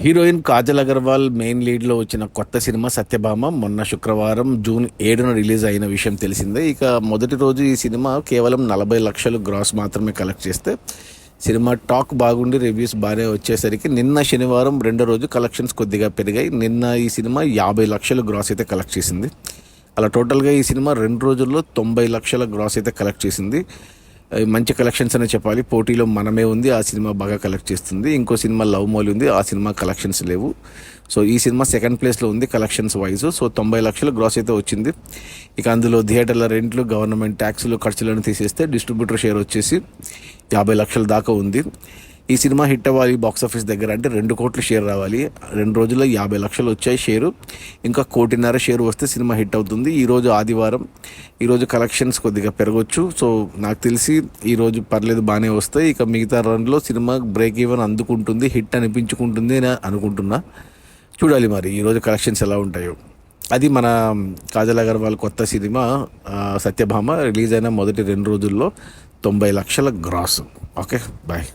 Heroine Kajal Agarwal main లీడ్లో వచ్చిన కొత్త cinema Satyabhama మొన్న శుక్రవారం జూన్ 7న రిలీజ్ అయిన విషయం తెలిసిందే. ఇక మొదటి రోజు ఈ సినిమా కేవలం 40 లక్షలు గ్రాస్ మాత్రమే కలెక్ట్ చేస్తే సినిమా టాక్ బాగుండి రివ్యూస్ బాగానే వచ్చేసరికి నిన్న శనివారం రెండో రోజు కలెక్షన్స్ కొద్దిగా పెరిగాయి. నిన్న ఈ సినిమా 50 లక్షలు గ్రాస్ అయితే కలెక్ట్ చేసింది. అలా టోటల్గా ఈ సినిమా 2 రోజుల్లో 90 లక్షల గ్రాస్ అయితే కలెక్ట్ చేసింది. మంచి కలెక్షన్స్ అనే చెప్పాలి. పోటీలో మనమే ఉంది, ఆ సినిమా బాగా కలెక్ట్ చేస్తుంది. ఇంకో సినిమా లవ్ మోల్ ఉంది, ఆ సినిమా కలెక్షన్స్ లేవు. సో ఈ సినిమా సెకండ్ ప్లేస్లో ఉంది కలెక్షన్స్ వైజ్. సో 90 లక్షల గ్రాస్ అయితే వచ్చింది. ఇక అందులో థియేటర్ల రెంట్లు, గవర్నమెంట్ ట్యాక్సులు, ఖర్చులను తీసేస్తే డిస్ట్రిబ్యూటర్ షేర్ వచ్చేసి 50 లక్షల దాకా ఉంది. ఈ సినిమా హిట్ అవ్వాలి బాక్సాఫీస్ దగ్గర అంటే 2 కోట్ల షేర్ రావాలి. 2 రోజుల్లో 50 లక్షలు వచ్చాయి షేరు. ఇంకా 1.5 కోటి షేరు వస్తే సినిమా హిట్ అవుతుంది. ఈరోజు ఆదివారం, ఈరోజు కలెక్షన్స్ కొద్దిగా పెరగవచ్చు. సో నాకు తెలిసి ఈరోజు పర్లేదు, బాగానే వస్తాయి. ఇక మిగతా రన్లో సినిమా బ్రేక్ ఈవెన్ అందుకుంటుంది, హిట్ అనిపించుకుంటుంది అని అనుకుంటున్నా. చూడాలి మరి ఈరోజు కలెక్షన్స్ ఎలా ఉంటాయో. అది మన కాజల్ అగర్వాల్ కొత్త సినిమా సత్యభామ రిలీజ్ అయిన మొదటి 2 రోజుల్లో 90 లక్షల గ్రాస్. Okay, bye.